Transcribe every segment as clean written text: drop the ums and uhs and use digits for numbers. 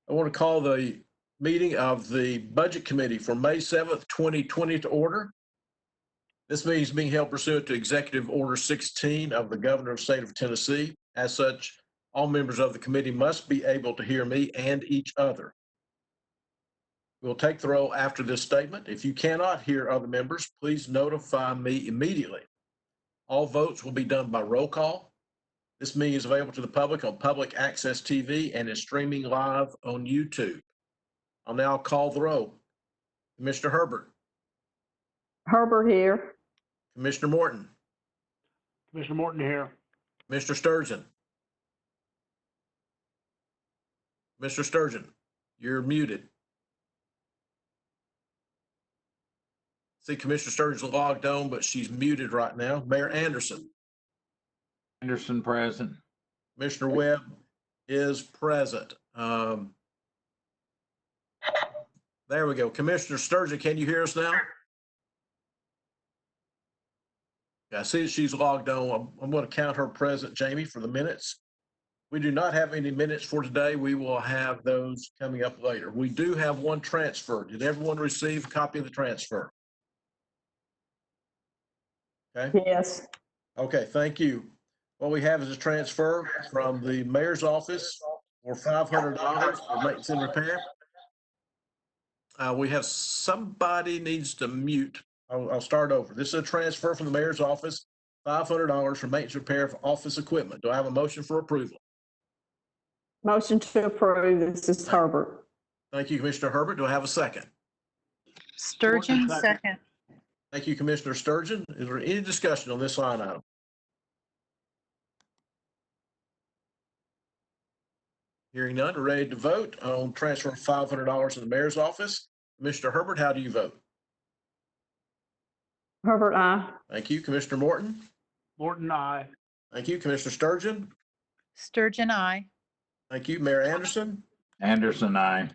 I want to call the meeting of the Budget Committee for May 7th, 2020 to order. This meeting is being held pursuant to Executive Order 16 of the Governor of the State of Tennessee. As such, all members of the committee must be able to hear me and each other. We'll take the roll after this statement. If you cannot hear other members, please notify me immediately. All votes will be done by roll call. This meeting is available to the public on Public Access TV and is streaming live on YouTube. I'll now call the roll. Commissioner Herbert. Herbert here. Commissioner Morton. Commissioner Morton here. Mr. Sturgeon. Mr. Sturgeon, you're muted. See, Commissioner Sturgeon's logged on, but she's muted right now. Mayor Anderson. Anderson present. Commissioner Webb is present. There we go. Commissioner Sturgeon, can you hear us now? I see that she's logged on. I'm going to count her present, Jamie, for the minutes. We do not have any minutes for today. We will have those coming up later. We do have one transfer. Did everyone receive a copy of the transfer? Okay. Yes. Okay, thank you. What we have is a transfer from the mayor's office for $500 for maintenance and repair. We have somebody needs to mute. I'll start over. This is a transfer from the mayor's office, $500 for maintenance repair for office equipment. Do I have a motion for approval? Motion to approve. This is Herbert. Thank you, Commissioner Herbert. Do I have a second? Sturgeon, second. Thank you, Commissioner Sturgeon. Is there any discussion on this line item? Hearing none, we're ready to vote on transfer of $500 in the mayor's office. Commissioner Herbert, how do you vote? Herbert, aye. Thank you. Commissioner Morton? Morton, aye. Thank you. Commissioner Sturgeon? Sturgeon, aye. Thank you. Mayor Anderson? Anderson, aye.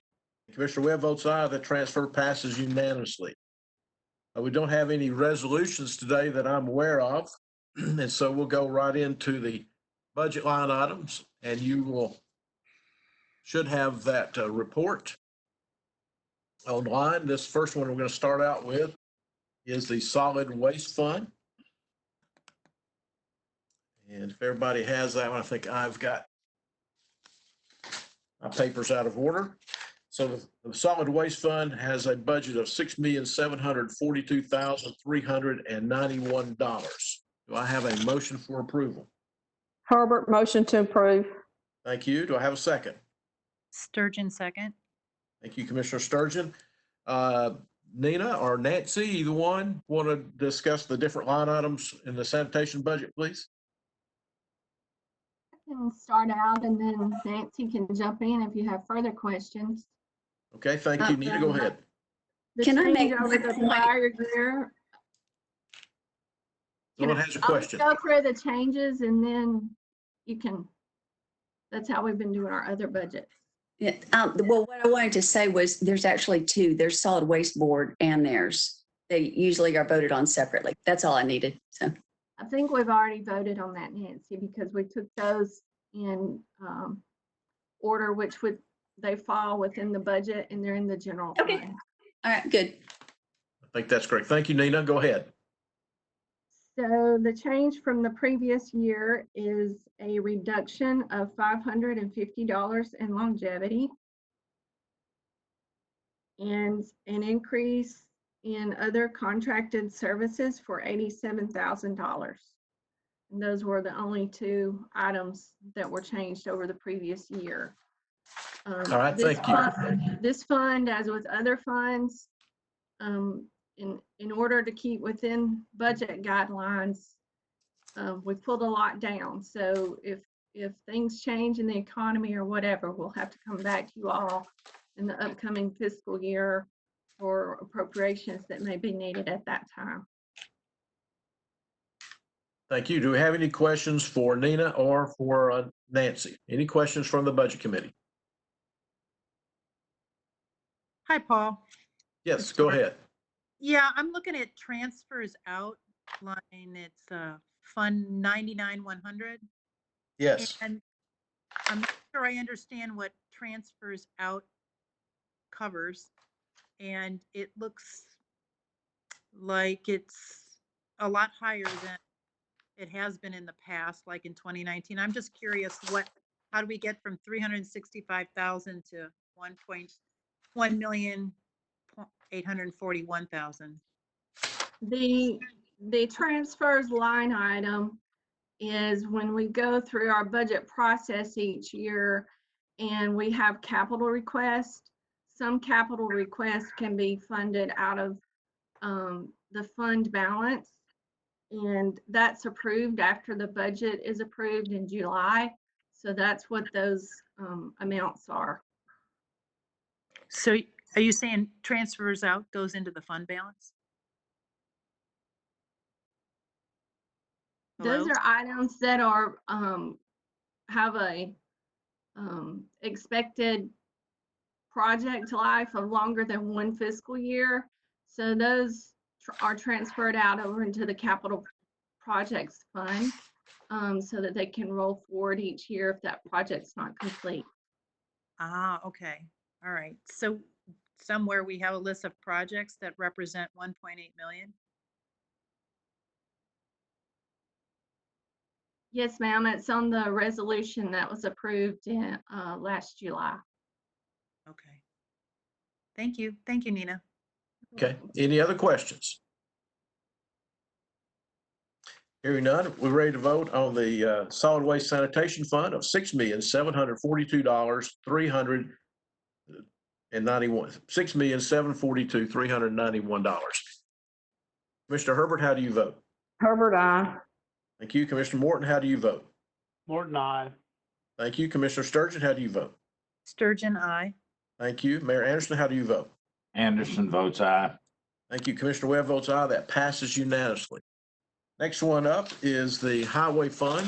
Commissioner Webb votes aye. The transfer passes unanimously. We don't have any resolutions today that I'm aware of, and so we'll go right into the budget line items, and you should have that report online. This first one we're going to start out with is the solid waste fund. And if everybody has that one, I think I've got my papers out of order. So the solid waste fund has a budget of $6,742,391. Do I have a motion for approval? Herbert, motion to approve. Thank you. Do I have a second? Sturgeon, second. Thank you, Commissioner Sturgeon. Nina or Nancy, either one, want to discuss the different line items in the sanitation budget, please? I can start out and then Nancy can jump in if you have further questions. Okay, thank you. Nina, go ahead. The Can I change make over one the point? prior year? Someone has a I'll question. go through the changes and then you can, that's how we've been doing our other budgets. Yeah, well, what I wanted to say was there's actually two. There's solid waste board and theirs. They usually are voted on separately. That's all I needed. So I think we've already voted on that, Nancy, because we took those in order, which would, they fall within the budget and they're in the general Okay. fund. all right, good. I think that's great. Thank you, Nina. Go ahead. So the change from the previous year is a reduction of $550 in longevity and an increase in other contracted services for $87,000. And those were the only two items that were changed over the previous year. All right, thank you. This fund, as with other funds, in order to keep within budget guidelines, we pulled a lot down. So if things change in the economy or whatever, we'll have to come back to you all in the upcoming fiscal year for appropriations that may be needed at that time. Thank you. Do we have any questions for Nina or for Nancy? Any questions from the Budget Committee? Hi, Paul. Yes, go ahead. Yeah, I'm looking at transfers out line. It's Fund 99-100. Yes. And I'm sure I understand what transfers out covers. And it looks like it's a lot higher than it has been in the past, like in 2019. I'm just curious how do we get from 365,000 to 1,841,000? The transfers line item is when we go through our budget process each year and we have capital requests. Some capital requests can be funded out of the fund balance. And that's approved after the budget is approved in July. So that's what those amounts are. So are you saying transfers out goes into the fund balance? Those Hello? are items that are have a expected project life of longer than 1 fiscal year. So those are transferred out over into the capital projects fund so that they can roll forward each year if that project's not complete. Ah, okay. All right. So somewhere we have a list of projects that represent 1.8 million. Yes, ma'am. It's on the resolution that was approved in last July. Okay. Thank you. Thank you, Nina. Okay, any other questions? Hearing none, we're ready to vote on the solid waste sanitation fund of $6,742,391. $6,742,391. Commissioner Herbert, how do you vote? Herbert, aye. Thank you. Commissioner Morton, how do you vote? Morton, I. Thank you. Commissioner Sturgeon, how do you vote? Sturgeon, aye. Thank you. Mayor Anderson, how do you vote? Anderson votes aye. Thank you. Commissioner Webb votes aye. That passes unanimously. Next one up is the highway fund.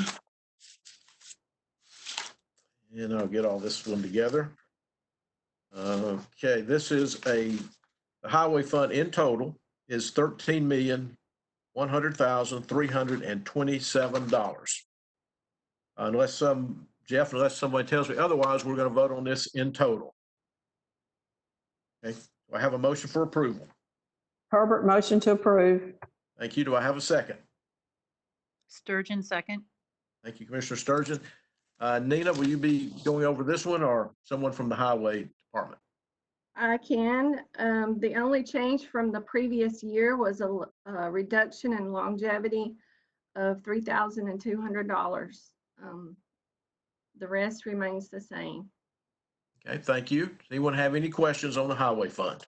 And I'll get all this one together. Okay, this is the highway fund in total is $13,100,327. Unless somebody tells me otherwise, we're going to vote on this in total. Okay, do I have a motion for approval? Herbert, motion to approve. Thank you. Do I have a second? Sturgeon, second. Thank you, Commissioner Sturgeon. Nina, will you be going over this one or someone from the highway department? I can. The only change from the previous year was a reduction in longevity of $3,200. The rest remains the same. Okay, thank you. Does anyone have any questions on the highway fund?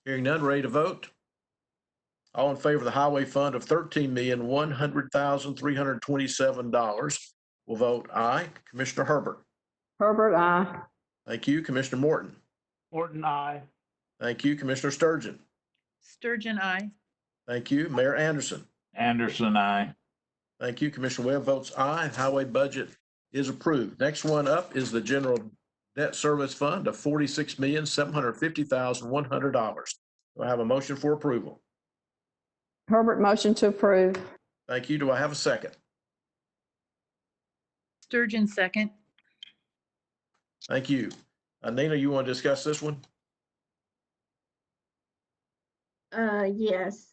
Hearing none, ready to vote? All in favor of the highway fund of $13,100,327 will vote aye. Commissioner Herbert. Herbert, aye. Thank you. Commissioner Morton. Morton, I. Thank you. Commissioner Sturgeon. Sturgeon, aye. Thank you. Mayor Anderson. Anderson, aye. Thank you. Commissioner Webb votes aye. Highway budget is approved. Next one up is the general debt service fund of $46,750,100. Do I have a motion for approval? Herbert, motion to approve. Thank you. Do I have a second? Sturgeon, second. Thank you. Nina, you want to discuss this one? Yes.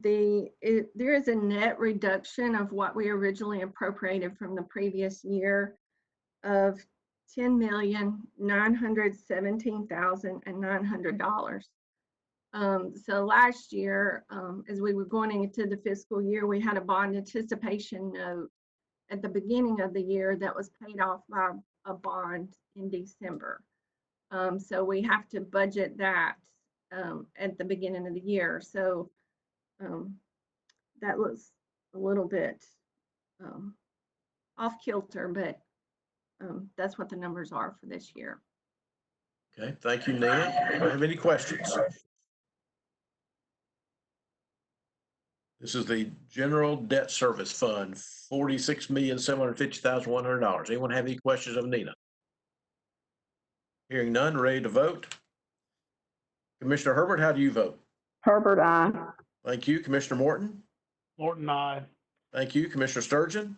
There is a net reduction of what we originally appropriated from the previous year of $10,917,900. So last year, as we were going into the fiscal year, we had a bond anticipation note at the beginning of the year that was paid off by a bond in December. So we have to budget that at the beginning of the year. So that was a little bit off kilter, but that's what the numbers are for this year. Okay, thank you, Nina. Do I have any questions? This is the General Debt Service Fund, $46,750,100. Anyone have any questions of Nina? Hearing none, ready to vote? Commissioner Herbert, how do you vote? Herbert, aye. Thank you. Commissioner Morton? Morton, I. Thank you, Commissioner Sturgeon.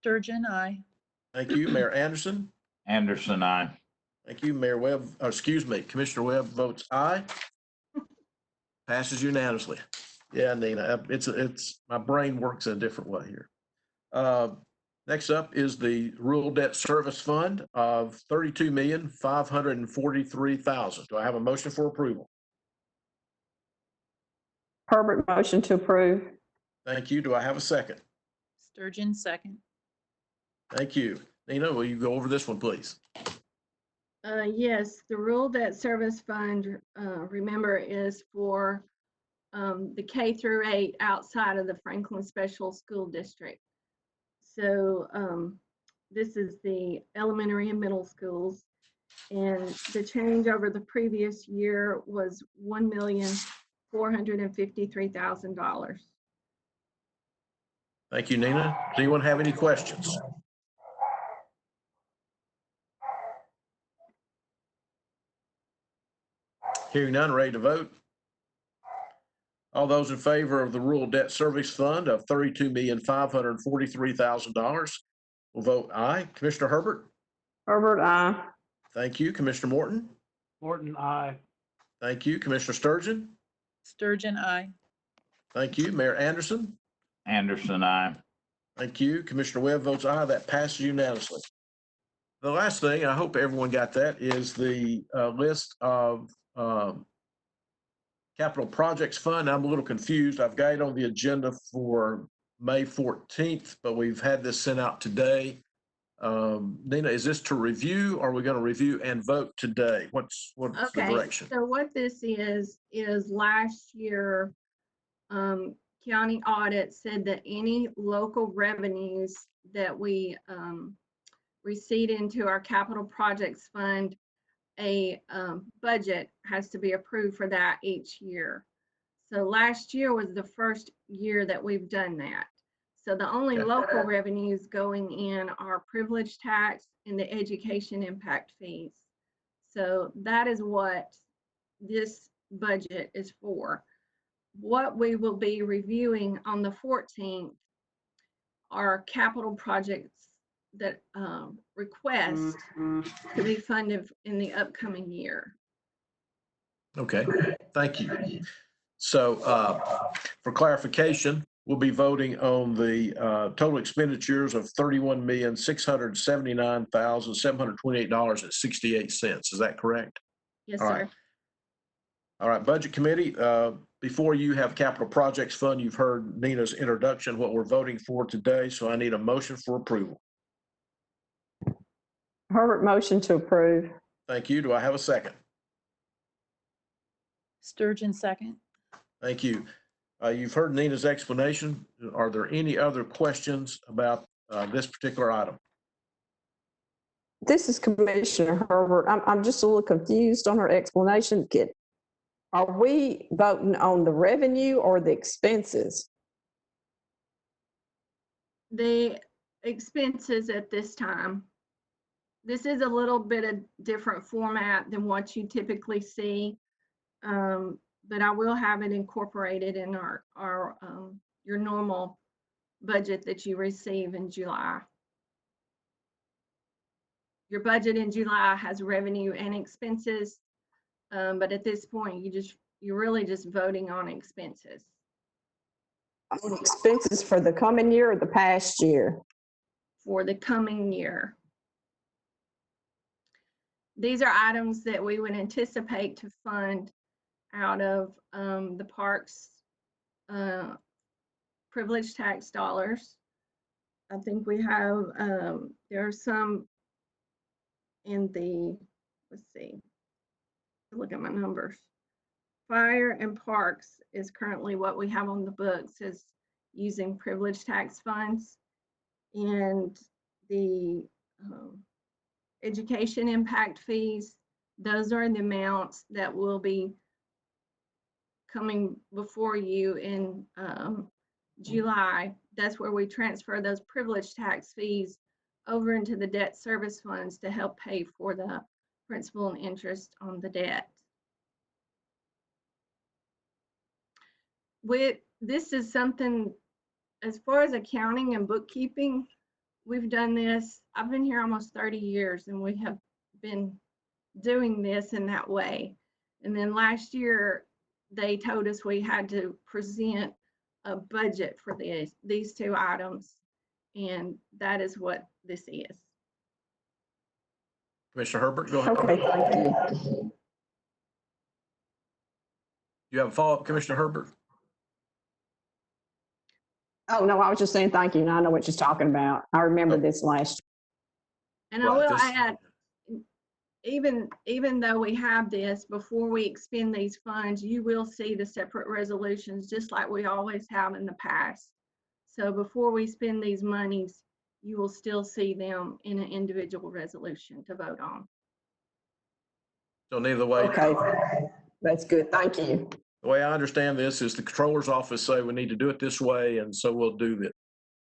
Sturgeon, aye. Thank you, Mayor Anderson. Anderson, I. Thank you, Mayor Webb, Commissioner Webb votes aye. Passes unanimously. Yeah, Nina, it's, my brain works in a different way here. Next up is the Rural Debt Service Fund of $32,543,000. Do I have a motion for approval? Herbert, motion to approve. Thank you. Do I have a second? Sturgeon, second. Thank you. Nina, will you go over this one, please? Yes, the Rural Debt Service Fund, remember, is for the K through 8 outside of the Franklin Special School District. So this is the elementary and middle schools. And the change over the previous year was $1,453,000. Thank you, Nina. Does anyone have any questions? Hearing none, ready to vote? All those in favor of the Rural Debt Service Fund of $32,543,000 will vote aye. Commissioner Herbert? Herbert, aye. Thank you. Commissioner Morton? Morton, I. Thank you. Commissioner Sturgeon? Sturgeon, aye. Thank you. Mayor Anderson? Anderson, I. Thank you. Commissioner Webb votes aye. That passes unanimously. The last thing, I hope everyone got that, is the list of Capital Projects Fund. I'm a little confused. I've got it on the agenda for May 14th, but we've had this sent out today. Nina, is this to review? Or are we going to review and vote today? What's the direction? So what this is last year, county audit said that any local revenues that we receipt into our capital projects fund, a budget has to be approved for that each year. So last year was the first year that we've done that. So the only local revenues going in are privilege tax and the education impact fees. So that is what this budget is for. What we will be reviewing on the 14th are capital projects that request to be funded in the upcoming year. Okay, thank you. So for clarification, we'll be voting on the total expenditures of $31,679,728.68. Is that correct? Yes, All sir. right. All right, Budget Committee, before you have Capital Projects Fund, you've heard Nina's introduction, what we're voting for today, so I need a motion for approval. Herbert, motion to approve. Thank you. Do I have a second? Sturgeon, second. Thank you. You've heard Nina's explanation. Are there any other questions about this particular item? This is Commissioner Herbert. I'm just a little confused on her explanation. Are we voting on the revenue or the expenses? The expenses at this time. This is a little bit of different format than what you typically see. But I will have it incorporated in our your normal budget that you receive in July. Your budget in July has revenue and expenses, but at this point, you're really just voting on expenses. On expenses for the coming year or the past year? For the coming year. These are items that we would anticipate to fund out of the parks privilege tax dollars. I think we have, there are some in the, let's see, look at my numbers. Fire and parks is currently what we have on the books is using privilege tax funds. And the education impact fees, those are the amounts that will be coming before you in July. That's where we transfer those privilege tax fees over into the debt service funds to help pay for the principal and interest on the debt. This is something as far as accounting and bookkeeping, we've done this. I've been here almost 30 years and we have been doing this in that way. And then last year, they told us we had to present a budget for these two items. And that is what this is. Commissioner Herbert, go ahead. Okay, thank you. You have a follow-up, Commissioner Herbert? Oh, no, I was just saying thank you. And I know what you're talking about. I remember this last. And I Right, will this- add, even though we have this, before we expend these funds, you will see the separate resolutions, just like we always have in the past. So before we spend these monies, you will still see them in an individual resolution to vote on. So neither way, Okay, that's good. Thank you. the way I understand this is the controller's office say we need to do it this way, and so we'll do that.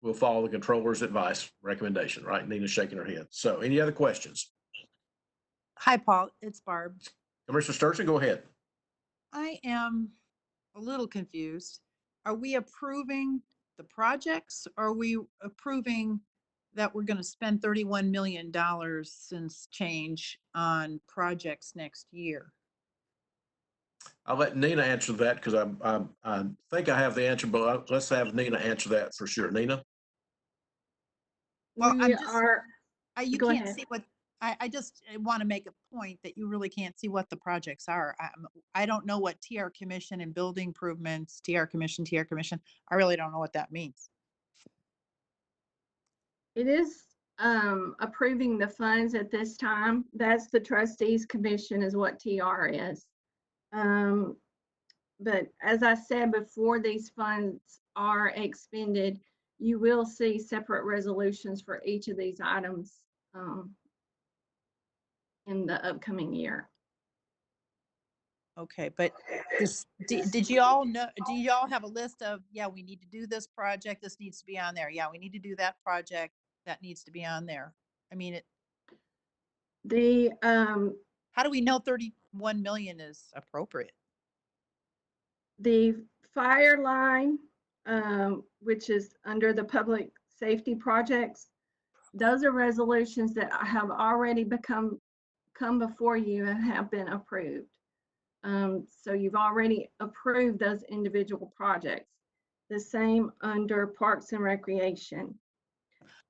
We'll follow the controller's advice, recommendation, right? Nina's shaking her head. So any other questions? Hi, Paul, it's Barb. Commissioner Sturgeon, go ahead. I am a little confused. Are we approving the projects? Or are we approving that we're going to spend $31 million since change on projects next year? I'll let Nina answer that because I think I have the answer, but let's have Nina answer that for sure. Nina? Well, We I'm just- are, You Go can't ahead. see what, I just want to make a point that you really can't see what the projects are. I don't know what TR Commission and building improvements, TR Commission. I really don't know what that means. it is approving the funds at this time. That's the trustees commission is what TR is. But as I said before, these funds are expended, you will see separate resolutions for each of these items in the upcoming year. Okay, but did you all know, do you all have a list of, yeah, we need to do this project, this needs to be on there. Yeah, we need to do that project, that needs to be on there. I mean, The how do we know 31 million is appropriate? The fire line, which is under the public safety projects, those are resolutions that have already come before you and have been approved. So you've already approved those individual projects. The same under Parks and Recreation.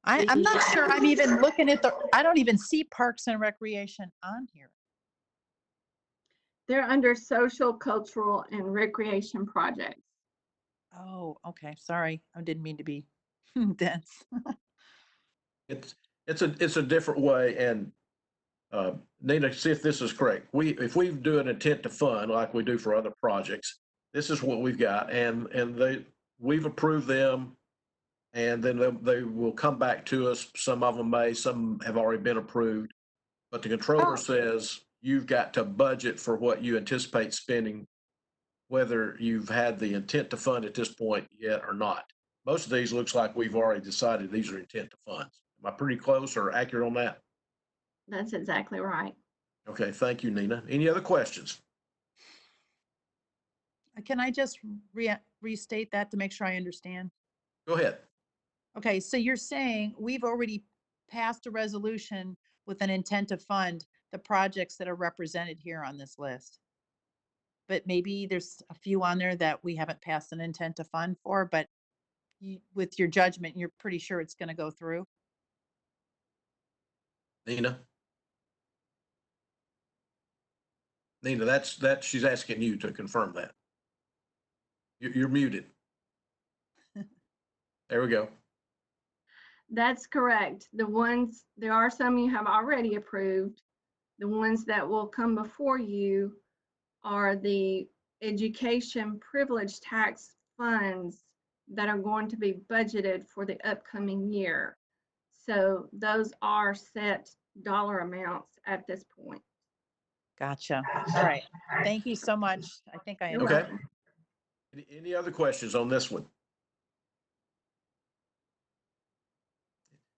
I'm not sure I'm even looking at I don't even see Parks and Recreation on here. They're under social, cultural, and recreation projects. Oh, okay, sorry. I didn't mean to be dense. It's a different way, and Nina, see if this is correct. If we do an intent to fund like we do for other projects, this is what we've got, and we've approved them, and then they will come back to us. Some of them may, some have already been approved, but the controller says you've got to budget for what you anticipate spending, whether you've had the intent to fund at this point yet or not. Most of these looks like we've already decided these are intent to funds. Am I pretty close or accurate on that? That's exactly right. Okay, thank you, Nina. Any other questions? Can I just restate that to make sure I understand? Go ahead. Okay, so you're saying we've already passed a resolution with an intent to fund the projects that are represented here on this list. But maybe there's a few on there that we haven't passed an intent to fund for, but with your judgment, you're pretty sure it's going to go through? Nina? Nina, that's she's asking you to confirm that. You're muted. There we go. That's correct. There are some you have already approved. The ones that will come before you are the education privilege tax funds that are going to be budgeted for the upcoming year. So those are set dollar amounts at this point. Gotcha. All right. Thank you so much. I think I You're Okay. understand. welcome. Any other questions on this one?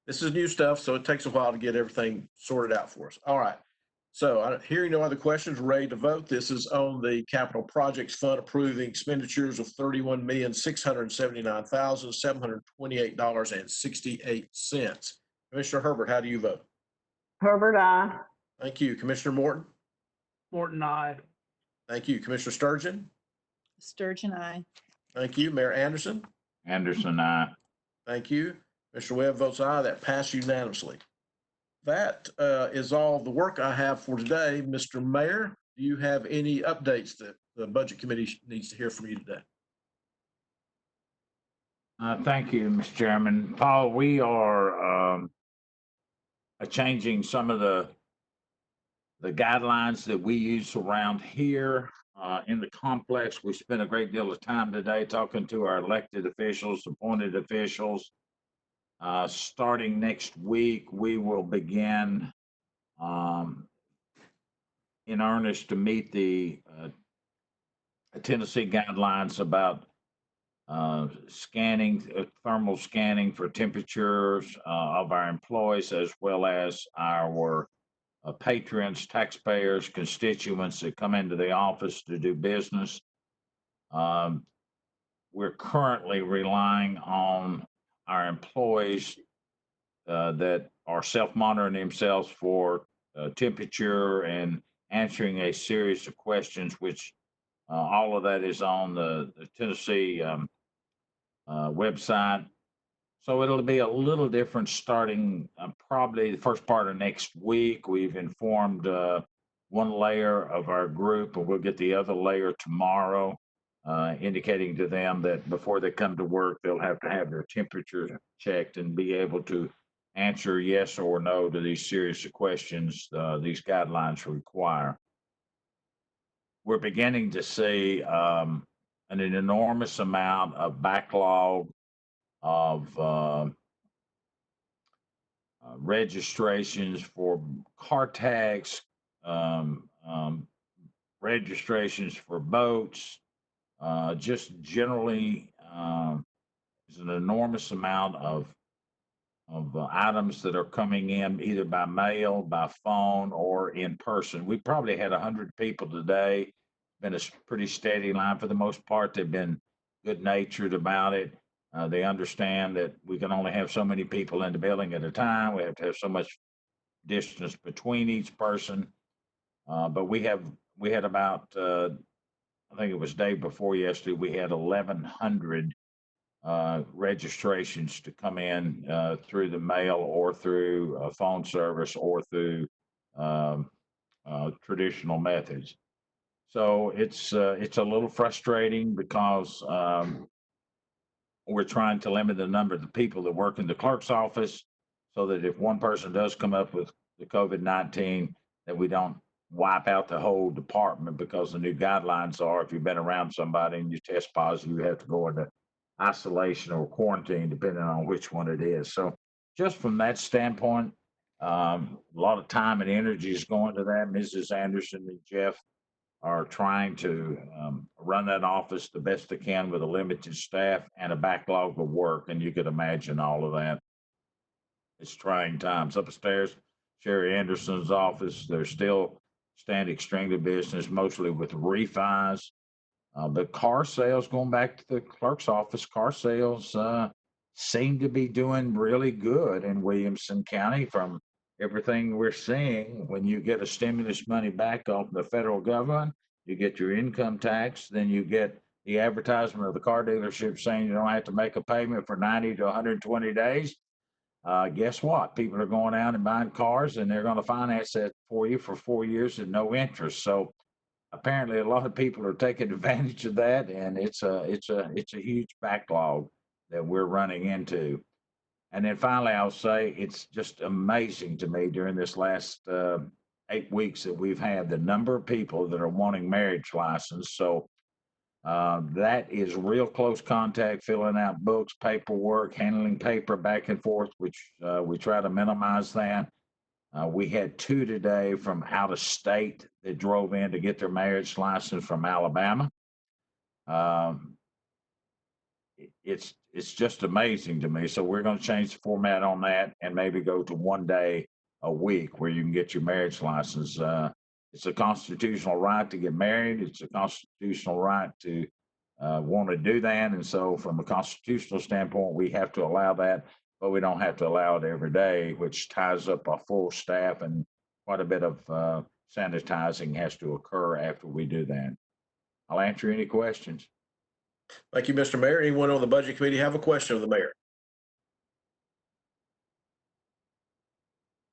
This is new stuff, so it takes a while to get everything sorted out for us. All right. So hearing no other questions, ready to vote. This is on the capital projects fund approving expenditures of $31,679,728.68. Commissioner Herbert, how do you vote? Herbert, I. Thank you. Commissioner Morton? Morton, I. Thank you. Commissioner Sturgeon? Sturgeon, I. Thank you. Mayor Anderson? Anderson, I. Thank you. Mr. Webb votes aye. That passed unanimously. That is all the work I have for today. Mr. Mayor, do you have any updates that the Budget Committee needs to hear from you today? Thank you, Mr. Chairman. Paul, we are changing some of the guidelines that we use around here in the complex. We spent a great deal of time today talking to our elected officials, appointed officials. Starting next week, we will begin in earnest to meet the Tennessee guidelines about scanning, thermal scanning for temperatures of our employees, as well as our patrons, taxpayers, constituents that come into the office to do business. We're currently relying on our employees that are self-monitoring themselves for temperature and answering a series of questions, which all of that is on the Tennessee website. So it'll be a little different starting probably the first part of next week. We've informed one layer of our group, and we'll get the other layer tomorrow, indicating to them that before they come to work, they'll have to have their temperature checked and be able to answer yes or no to these series of questions these guidelines require. We're beginning to see an enormous amount of backlog of registrations for car tags, registrations for boats, just generally there's an enormous amount of items that are coming in either by mail, by phone, or in person. We probably had 100 people today. Been a pretty steady line for the most part. They've been good-natured about it. They understand that we can only have so many people in the building at a time. We have to have so much distance between each person. But we had about, I think it was day before yesterday, we had 1,100 registrations to come in through the mail or through a phone service or through traditional methods. So it's a little frustrating because we're trying to limit the number of the people that work in the clerk's office so that if one person does come up with the COVID-19, that we don't wipe out the whole department, because the new guidelines are if you've been around somebody and you test positive, you have to go into isolation or quarantine, depending on which one it is. So just from that standpoint, a lot of time and energy is going to that. Mrs. Anderson and Jeff are trying to run that office the best they can with a limited staff and a backlog of work. And you could imagine all of that. It's trying times. Upstairs, Sherry Anderson's office, they're still standing extremely business, mostly with refis. But car sales, going back to the clerk's office, car sales seem to be doing really good in Williamson County from everything we're seeing. When you get a stimulus money back off the federal government, you get your income tax, then you get the advertisement of the car dealership saying you don't have to make a payment for 90 to 120 days. Guess what? People are going out and buying cars, and they're going to finance that for you for 4 years at no interest. So apparently a lot of people are taking advantage of that, and it's a huge backlog that we're running into. And then finally, I'll say it's just amazing to me during this last 8 weeks that we've had the number of people that are wanting marriage license. So that is real close contact, filling out books, paperwork, handling paper back and forth, which we try to minimize that. We had 2 today from out of state that drove in to get their marriage license from Alabama. It's just amazing to me. So we're going to change the format on that and maybe go to 1 day a week where you can get your marriage license. It's a constitutional right to get married. It's a constitutional right to want to do that. And so from a constitutional standpoint, we have to allow that, but we don't have to allow it every day, which ties up a full staff, and quite a bit of sanitizing has to occur after we do that. I'll answer any questions. Thank you, Mr. Mayor. Anyone on the Budget Committee have a question of the mayor?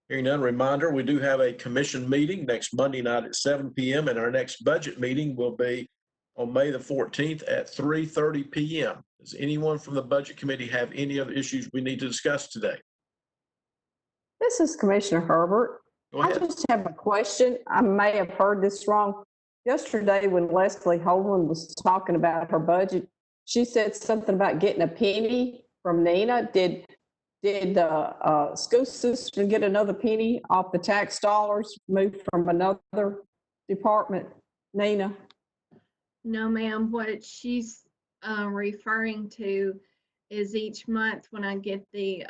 Hearing none, reminder, we do have a commission meeting next Monday night at 7 p.m. and our next budget meeting will be on May the 14th at 3:30 p.m. Does anyone from the Budget Committee have any other issues we need to discuss today? This is Commissioner Herbert. Go I ahead. just have a question. I may have heard this wrong. Yesterday, when Leslie Holman was talking about her budget, she said something about getting a penny from Nina. Did the school system get another penny off the tax dollars moved from another department, Nina? No, ma'am. What she's referring to is each month when I get the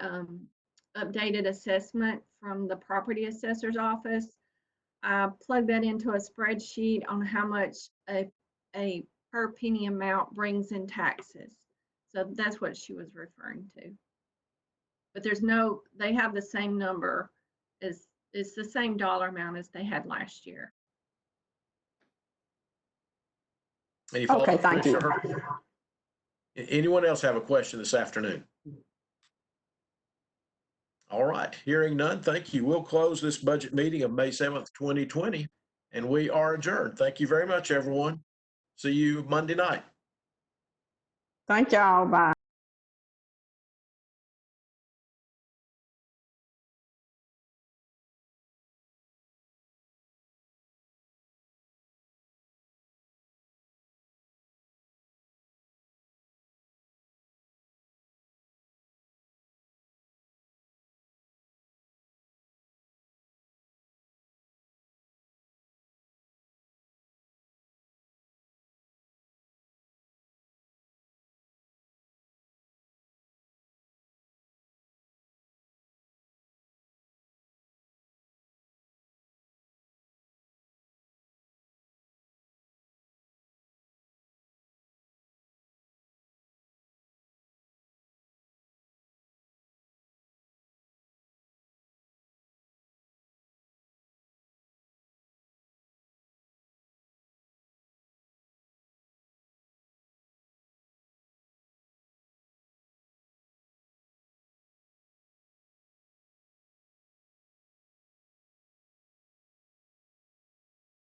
updated assessment from the property assessor's office, I plug that into a spreadsheet on how much a per penny amount brings in taxes. So that's what she was referring to. But there's no, they have the same number as, it's the same dollar amount as they had last year. Any follow-up, Okay, thank you. Commissioner Herbert? Anyone else have a question this afternoon? All right, hearing none, thank you. We'll close this budget meeting of May 7th, 2020, and we are adjourned. Thank you very much, everyone. See you Monday night. Thank y'all. Bye.